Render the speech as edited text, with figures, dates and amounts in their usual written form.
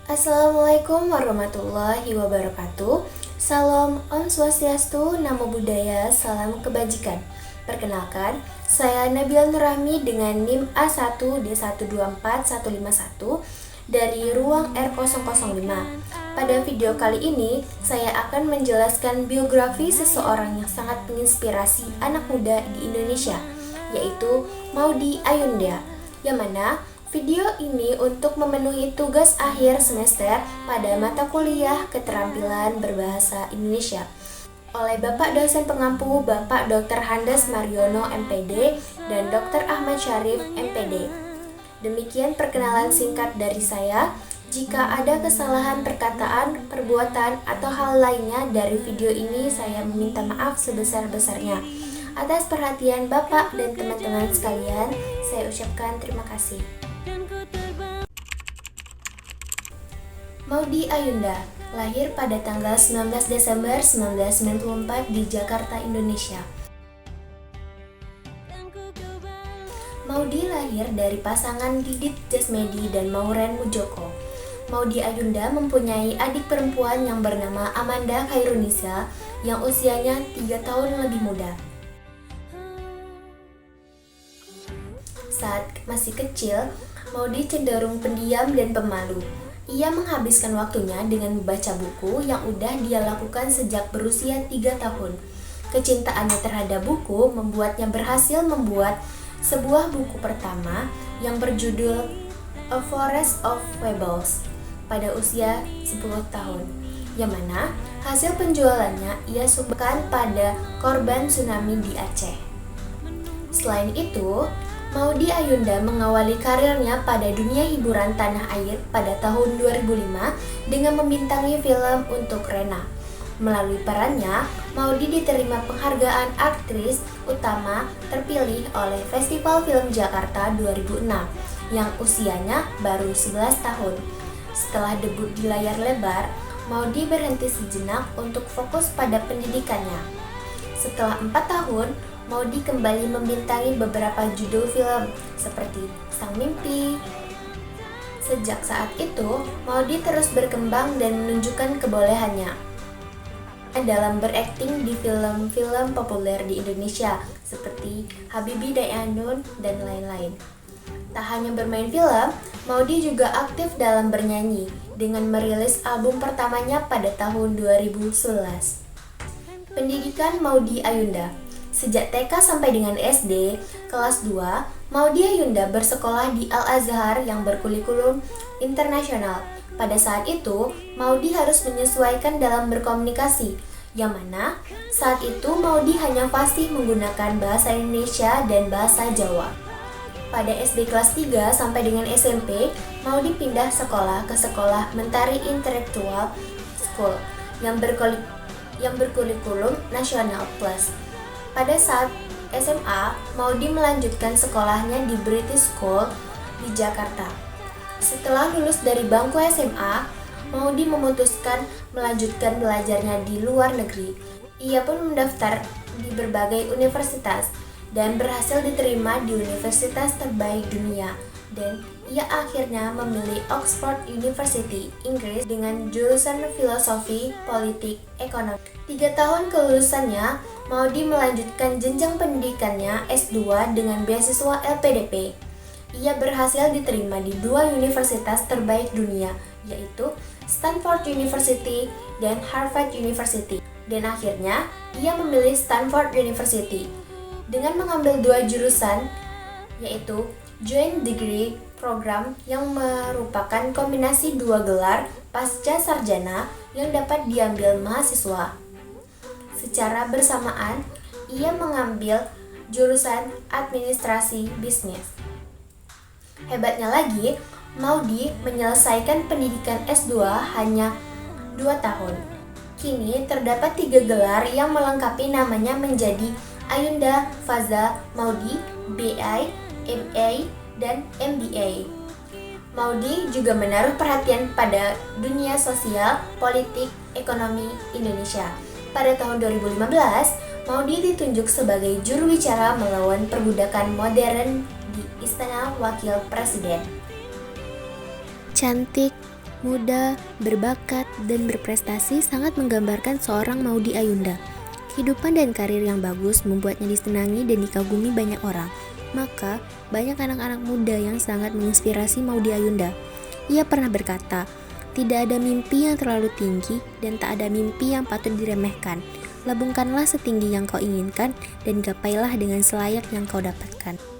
Assalamualaikum warahmatullahi wabarakatuh. Salam Om Swastiastu, Namo Buddhaya, salam kebajikan. Perkenalkan, saya Nabila Nurrahmi dengan NIM A1D124151 dari ruang R005. Pada video kali ini, saya akan menjelaskan biografi seseorang yang sangat menginspirasi anak muda di Indonesia, yaitu Maudy Ayunda, yang mana video ini untuk memenuhi tugas akhir semester pada mata kuliah Keterampilan Berbahasa Indonesia oleh Bapak Dosen Pengampu Bapak Dr. Handes Mariono MPD dan Dr. Ahmad Syarif MPD. Demikian perkenalan singkat dari saya. Jika ada kesalahan perkataan, perbuatan, atau hal lainnya dari video ini, saya meminta maaf sebesar-besarnya. Atas perhatian Bapak dan teman-teman sekalian, saya ucapkan terima kasih. Maudy Ayunda lahir pada tanggal 19 Desember 1994 di Jakarta, Indonesia. Maudy lahir dari pasangan Didit Jasmedi dan Mauren Mujoko. Maudy Ayunda mempunyai adik perempuan yang bernama Amanda Khairunisa yang usianya 3 tahun lebih muda. Saat masih kecil, Maudy cenderung pendiam dan pemalu. Ia menghabiskan waktunya dengan membaca buku yang udah dia lakukan sejak berusia 3 tahun. Kecintaannya terhadap buku membuatnya berhasil membuat sebuah buku pertama yang berjudul A Forest of Fables pada usia 10 tahun, yang mana hasil penjualannya ia sumbangkan pada korban tsunami di Aceh. Selain itu, Maudy Ayunda mengawali karirnya pada dunia hiburan tanah air pada tahun 2005 dengan membintangi film untuk Rena. Melalui perannya, Maudy diterima penghargaan aktris utama terpilih oleh Festival Film Jakarta 2006 yang usianya baru 11 tahun. Setelah debut di layar lebar, Maudy berhenti sejenak untuk fokus pada pendidikannya. Setelah 4 tahun, Maudy kembali membintangi beberapa judul film seperti Sang Mimpi. Sejak saat itu, Maudy terus berkembang dan menunjukkan kebolehannya dalam berakting di film-film populer di Indonesia seperti Habibie Dayandun dan lain-lain. Tak hanya bermain film, Maudy juga aktif dalam bernyanyi dengan merilis album pertamanya pada tahun 2011. Pendidikan Maudy Ayunda. Sejak TK sampai dengan SD, kelas 2, Maudy Ayunda bersekolah di Al-Azhar yang berkurikulum internasional. Pada saat itu, Maudy harus menyesuaikan dalam berkomunikasi, yang mana saat itu Maudy hanya fasih menggunakan bahasa Indonesia dan bahasa Jawa. Pada SD kelas 3 sampai dengan SMP, Maudy pindah sekolah ke Sekolah Mentari Intellectual School yang berkurikulum nasional plus. Pada saat SMA, Maudy melanjutkan sekolahnya di British School di Jakarta. Setelah lulus dari bangku SMA, Maudy memutuskan melanjutkan belajarnya di luar negeri. Ia pun mendaftar di berbagai universitas dan berhasil diterima di universitas terbaik dunia, dan ia akhirnya memilih Oxford University, Inggris dengan jurusan Filosofi, Politik, Ekonomi. 3 tahun kelulusannya, Maudy melanjutkan jenjang pendidikannya S2 dengan beasiswa LPDP. Ia berhasil diterima di 2 universitas terbaik dunia, yaitu Stanford University dan Harvard University. Dan akhirnya, ia memilih Stanford University dengan mengambil 2 jurusan, yaitu Joint Degree Program yang merupakan kombinasi 2 gelar pasca sarjana yang dapat diambil mahasiswa. Secara bersamaan, ia mengambil jurusan administrasi bisnis. Hebatnya lagi, Maudy menyelesaikan pendidikan S2 hanya 2 tahun. Kini terdapat 3 gelar yang melengkapi namanya menjadi Ayunda Faza Maudy, BI, MA, dan MBA. Maudy juga menaruh perhatian pada dunia sosial, politik, ekonomi Indonesia. Pada tahun 2015, Maudy ditunjuk sebagai juru bicara melawan perbudakan modern di Istana Wakil Presiden. Cantik, Muda, berbakat, dan berprestasi sangat menggambarkan seorang Maudy Ayunda. Kehidupan dan karir yang bagus membuatnya disenangi dan dikagumi banyak orang. Maka, banyak anak-anak muda yang sangat menginspirasi Maudy Ayunda. Ia pernah berkata, "Tidak ada mimpi yang terlalu tinggi dan tak ada mimpi yang patut diremehkan. Labungkanlah setinggi yang kau inginkan dan gapailah dengan selayak yang kau dapatkan."